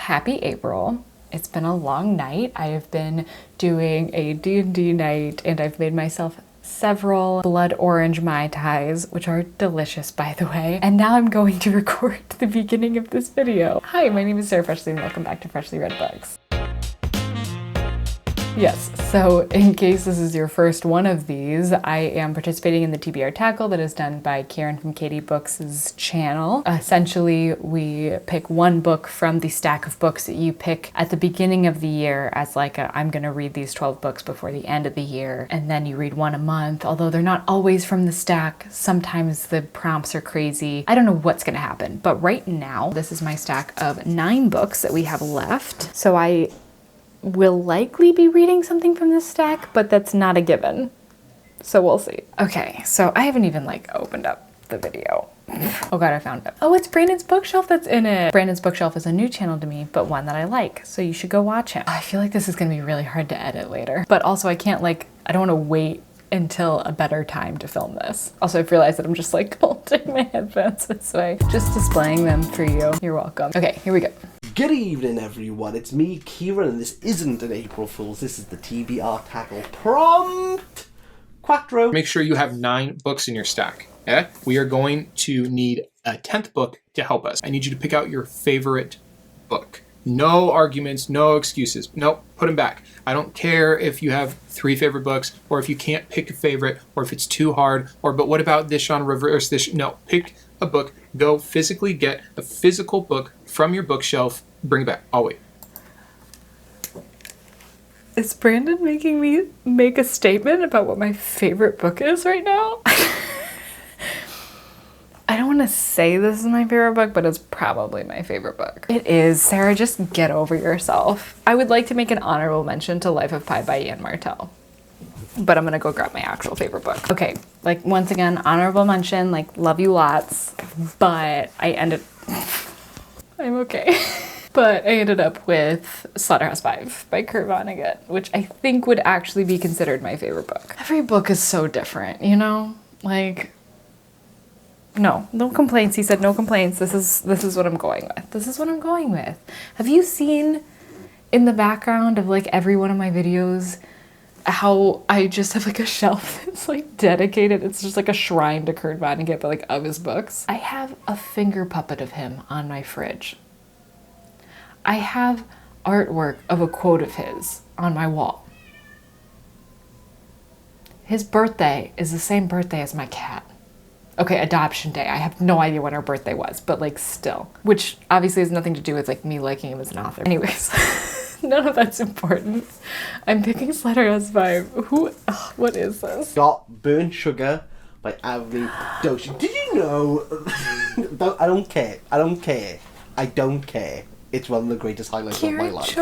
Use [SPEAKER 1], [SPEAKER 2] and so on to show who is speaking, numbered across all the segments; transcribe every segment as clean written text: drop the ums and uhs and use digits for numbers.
[SPEAKER 1] Happy April. It's been a long night. I have been doing a D&D night and I've made myself several blood orange Mai Tais, which are delicious by the way. And now I'm going to record the beginning of this video. Hi, my name is Sarah Freshly and welcome back to Freshly Read Books. Yes, so in case this is your first one of these, I am participating in the TBR Tackle that is done by Karen from Katie Books' channel. Essentially, we pick one book from the stack of books that you pick at the beginning of the year as like I'm gonna read these 12 books before the end of the year, and then you read one a month, although they're not always from the stack. Sometimes the prompts are crazy. I don't know what's gonna happen, but right now, this is my stack of 9 books that we have left. So I will likely be reading something from this stack, but that's not a given. So we'll see. Okay, so I haven't even like opened up the video. Oh god, I found it. Oh, it's Brandon's Bookshelf that's in it. Brandon's Bookshelf is a new channel to me, but one that I like, so you should go watch him. I feel like this is gonna be really hard to edit later, but also I don't wanna wait until a better time to film this. Also, I've realized that I'm just like holding my headphones this way, just displaying them for you. You're welcome. Okay, here we go.
[SPEAKER 2] Good evening, everyone. It's me, Kieran, and this isn't an April Fool's. This is the TBR Tackle Prompt Quattro.
[SPEAKER 3] Make sure you have 9 books in your stack. Okay? We are going to need a 10th book to help us. I need you to pick out your favorite book. No arguments, no excuses. Nope, put them back. I don't care if you have 3 favorite books, or if you can't pick a favorite, or if it's too hard, but what about this genre, reverse this? No, pick a book. Go physically get a physical book from your bookshelf. Bring it back. I'll wait.
[SPEAKER 1] Is Brandon making me make a statement about what my favorite book is right now? I don't want to say this is my favorite book, but it's probably my favorite book. It is. Sarah, just get over yourself. I would like to make an honorable mention to Life of Pi by Ian Martell, but I'm gonna go grab my actual favorite book. Okay, like once again, honorable mention, like love you lots, but I'm okay. But I ended up with Slaughterhouse-Five by Kurt Vonnegut, which I think would actually be considered my favorite book. Every book is so different, you know? Like, no complaints. He said no complaints. This is what I'm going with. This is what I'm going with. Have you seen in the background of like every one of my videos how I just have like a shelf that's like dedicated? It's just like a shrine to Kurt Vonnegut, but like of his books. I have a finger puppet of him on my fridge. I have artwork of a quote of his on my wall. His birthday is the same birthday as my cat. Okay, adoption day. I have no idea when her birthday was, but like still. Which obviously has nothing to do with like me liking him as an author. Anyways, none of that's important. I'm picking Slaughterhouse-Five. What is this?
[SPEAKER 2] Got Burnt Sugar by Avril Doshi. Did you know? I don't care. It's one of the greatest highlights of my life.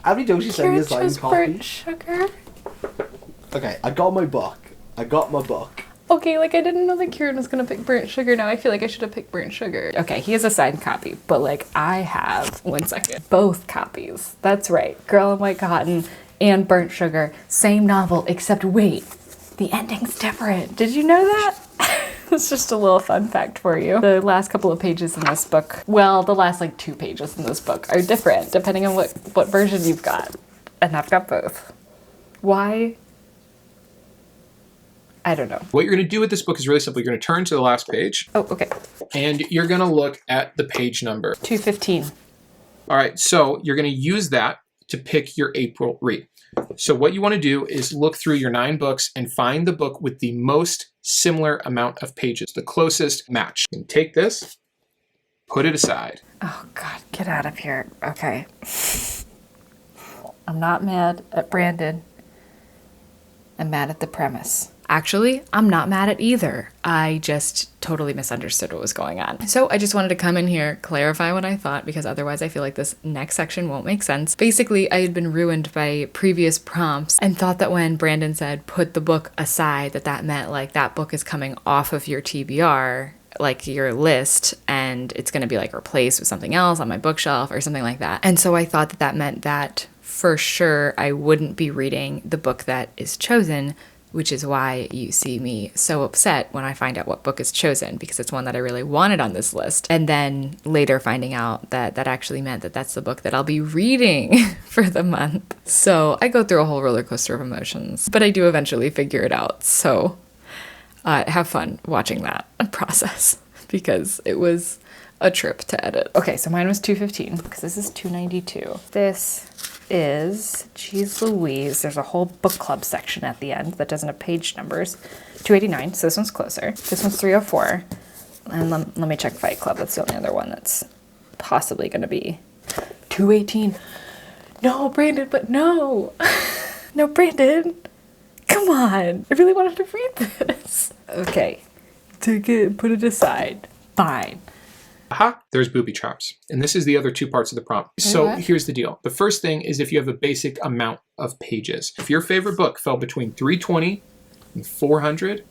[SPEAKER 2] Avril Doshi sent me a signed copy.
[SPEAKER 1] Burnt Sugar?
[SPEAKER 2] Okay, I got my book.
[SPEAKER 1] Okay, like I didn't know that Kieran was gonna pick Burnt Sugar. Now I feel like I should have picked Burnt Sugar. Okay, he has a signed copy, but like I have, both copies. That's right, Girl in White Cotton and Burnt Sugar, same novel, except wait, the ending's different. Did you know that? It's just a little fun fact for you. The last couple of pages in this book, well, the last like 2 pages in this book are different depending on what version you've got. And I've got both. Why? I don't know.
[SPEAKER 3] What you're going to do with this book is really simple. You're going to turn to the last page.
[SPEAKER 1] Oh, okay.
[SPEAKER 3] And you're going to look at the page number.
[SPEAKER 1] 215.
[SPEAKER 3] All right, so you're going to use that to pick your April read. So what you want to do is look through your 9 books and find the book with the most similar amount of pages, the closest match. You can take this, put it aside.
[SPEAKER 1] Oh God, get out of here. Okay. I'm not mad at Brandon. I'm mad at the premise. Actually, I'm not mad at either. I just totally misunderstood what was going on. So I just wanted to come in here, clarify what I thought, because otherwise I feel like this next section won't make sense. Basically, I had been ruined by previous prompts and thought that when Brandon said, put the book aside, that meant like that book is coming off of your TBR, like your list, and it's going to be like replaced with something else on my bookshelf or something like that. And so I thought that meant that for sure I wouldn't be reading the book that is chosen, which is why you see me so upset when I find out what book is chosen, because it's one that I really wanted on this list. And then later finding out that that actually meant that that's the book that I'll be reading for the month. So I go through a whole roller coaster of emotions, but I do eventually figure it out. So have fun watching that process, because it was a trip to edit. Okay, so mine was 215 because this is 292. This is, geez Louise, there's a whole book club section at the end that doesn't have page numbers. 289, so this one's closer. This one's 304. And let me check Fight Club. That's the only other one that's possibly going to be 218. No, Brandon, but no. No, Brandon. Come on. I really wanted to read this. Okay. Take it, put it aside. Fine.
[SPEAKER 3] Aha, there's booby traps. And this is the other two parts of the prompt. So here's the deal. The first thing is if you have a basic amount of pages. If your favorite book fell between 320 and 400,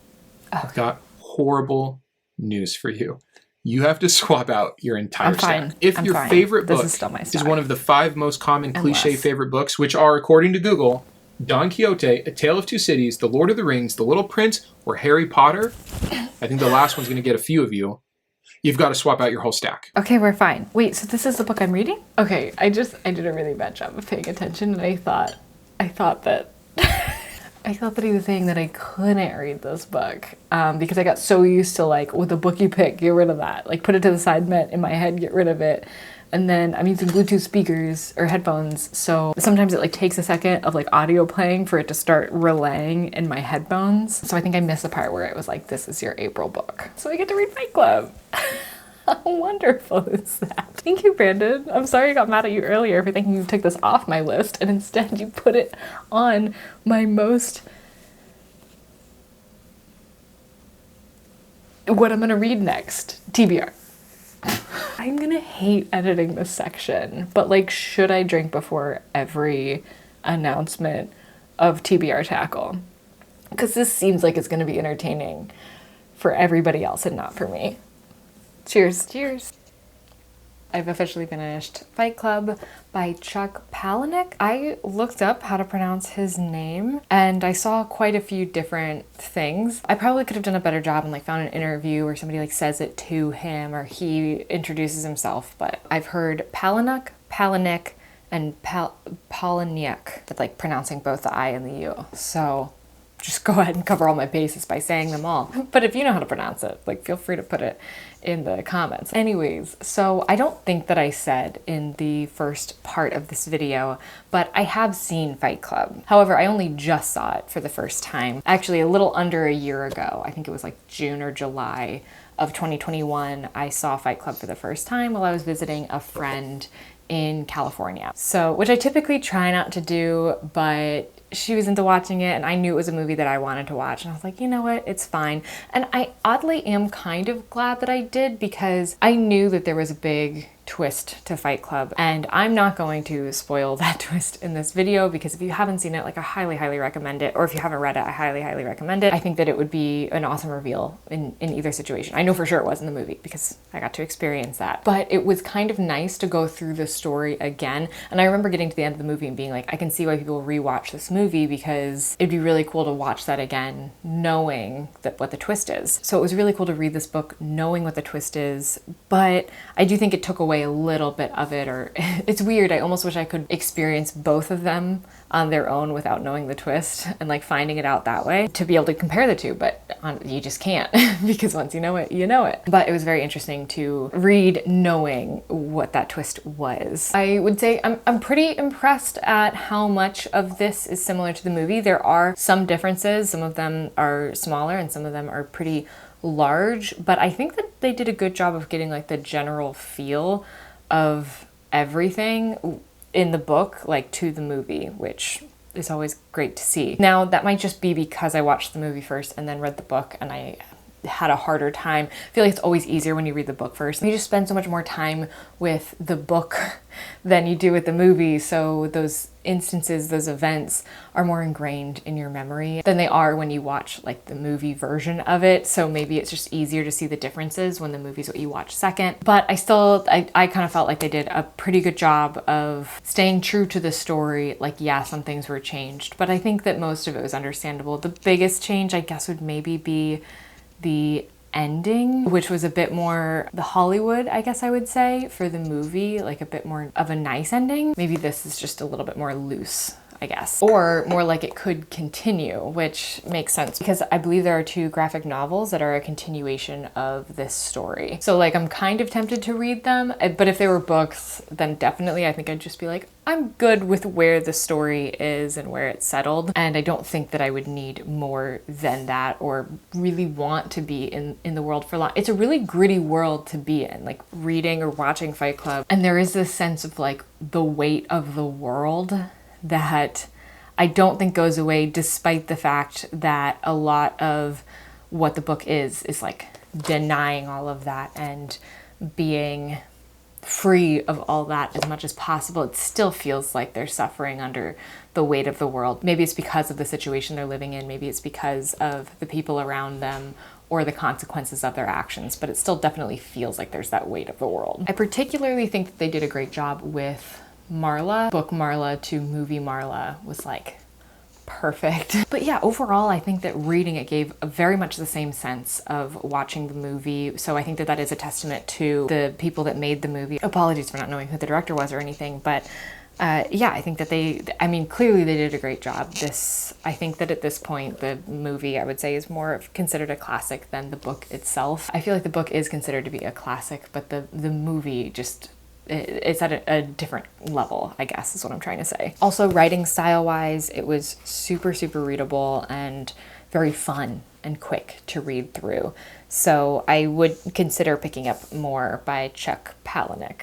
[SPEAKER 3] I've got horrible news for you. You have to swap out your entire stack. If your favorite book is one of the 5 most common cliche favorite books, which are, according to Google, Don Quixote, A Tale of Two Cities, The Lord of the Rings, The Little Prince, or Harry Potter, I think the last one's going to get a few of you. You've got to swap out your whole stack.
[SPEAKER 1] Okay, we're fine. Wait, so this is the book I'm reading? Okay, I did a really bad job of paying attention, and I thought that I thought that he was saying that I couldn't read this book because I got so used to, like, with a book you pick, get rid of that. Like, put it to the side meant in my head, get rid of it. And then I'm using Bluetooth speakers or headphones, so sometimes it like takes a second of like audio playing for it to start relaying in my headphones. So I think I missed the part where it was like, this is your April book. So I get to read Fight Club. How wonderful is that? Thank you, Brandon. I'm sorry I got mad at you earlier for thinking you took this off my list and instead you put it on my most... what I'm gonna read next. TBR. I'm gonna hate editing this section, but like, should I drink before every announcement of TBR Tackle? Because this seems like it's gonna be entertaining for everybody else and not for me. Cheers. Cheers. I've officially finished Fight Club by Chuck Palahniuk. I looked up how to pronounce his name and I saw quite a few different things. I probably could have done a better job and like found an interview where somebody like says it to him or he introduces himself, but I've heard Palahniuk, and Palahniuk, with like pronouncing both the I and the U. So just go ahead and cover all my bases by saying them all. But if you know how to pronounce it, like, feel free to put it in the comments. Anyways, so I don't think that I said in the first part of this video, but I have seen Fight Club. However, I only just saw it for the first time, actually a little under a year ago. I think it was like June or July of 2021. I saw Fight Club for the first time while I was visiting a friend in California. So, which I typically try not to do, but she was into watching it and I knew it was a movie that I wanted to watch and I was like, you know what, it's fine. And I oddly am kind of glad that I did because I knew that there was a big twist to Fight Club and I'm not going to spoil that twist in this video because if you haven't seen it, like, I highly recommend it, or if you haven't read it, I highly recommend it. I think that it would be an awesome reveal in either situation. I know for sure it was in the movie because I got to experience that, but it was kind of nice to go through the story again. And I remember getting to the end of the movie and being like, I can see why people rewatch this movie because it'd be really cool to watch that again knowing that what the twist is. So it was really cool to read this book knowing what the twist is, but I do think it took away a little bit of it, or it's weird. I almost wish I could experience both of them on their own without knowing the twist and like finding it out that way to be able to compare the two, but you just can't because once you know it, you know it. But it was very interesting to read knowing what that twist was. I would say I'm pretty impressed at how much of this is similar to the movie. There are some differences. Some of them are smaller and some of them are pretty large, but I think that they did a good job of getting like the general feel of everything in the book, like, to the movie, which is always great to see. Now, that might just be because I watched the movie first and then read the book and I had a harder time. I feel like it's always easier when you read the book first. You just spend so much more time with the book than you do with the movie, so those instances, those events are more ingrained in your memory than they are when you watch like the movie version of it. So maybe it's just easier to see the differences when the movie's what you watch second. But I kind of felt like they did a pretty good job of staying true to the story. Like, yeah, some things were changed, but I think that most of it was understandable. The biggest change, I guess, would maybe be the ending, which was a bit more the Hollywood, I guess I would say, for the movie, like a bit more of a nice ending. Maybe this is just a little bit more loose, I guess, or more like it could continue, which makes sense because I believe there are 2 graphic novels that are a continuation of this story. So like, I'm kind of tempted to read them, but if they were books, then definitely I think I'd just be like, I'm good with where the story is and where it's settled. And I don't think that I would need more than that or really want to be in the world for long. It's a really gritty world to be in, like reading or watching Fight Club. And there is this sense of like the weight of the world that I don't think goes away, despite the fact that a lot of what the book is like denying all of that and being free of all that as much as possible. It still feels like they're suffering under the weight of the world. Maybe it's because of the situation they're living in, maybe it's because of the people around them or the consequences of their actions, but it still definitely feels like there's that weight of the world. I particularly think that they did a great job with Marla. Book Marla to movie Marla was like perfect. But yeah, overall, I think that reading it gave very much the same sense of watching the movie. So I think that that is a testament to the people that made the movie. Apologies for not knowing who the director was or anything, but yeah, I think that clearly they did a great job. I think that at this point, the movie, I would say, is more considered a classic than the book itself. I feel like the book is considered to be a classic, but the movie just, it's at a different level, I guess is what I'm trying to say. Also, writing style wise, it was super, super readable and very fun and quick to read through. So I would consider picking up more by Chuck Palahniuk,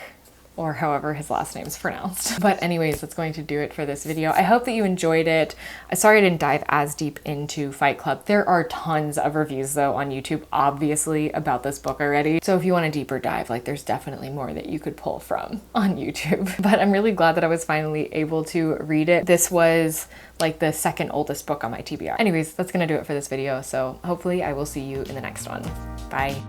[SPEAKER 1] or however his last name is pronounced. But anyways, that's going to do it for this video. I hope that you enjoyed it. Sorry I didn't dive as deep into Fight Club. There are tons of reviews though on YouTube, obviously, about this book already. So if you want a deeper dive, like there's definitely more that you could pull from on YouTube. But I'm really glad that I was finally able to read it. This was like the second oldest book on my TBR. Anyways, that's gonna do it for this video. So hopefully I will see you in the next one. Bye.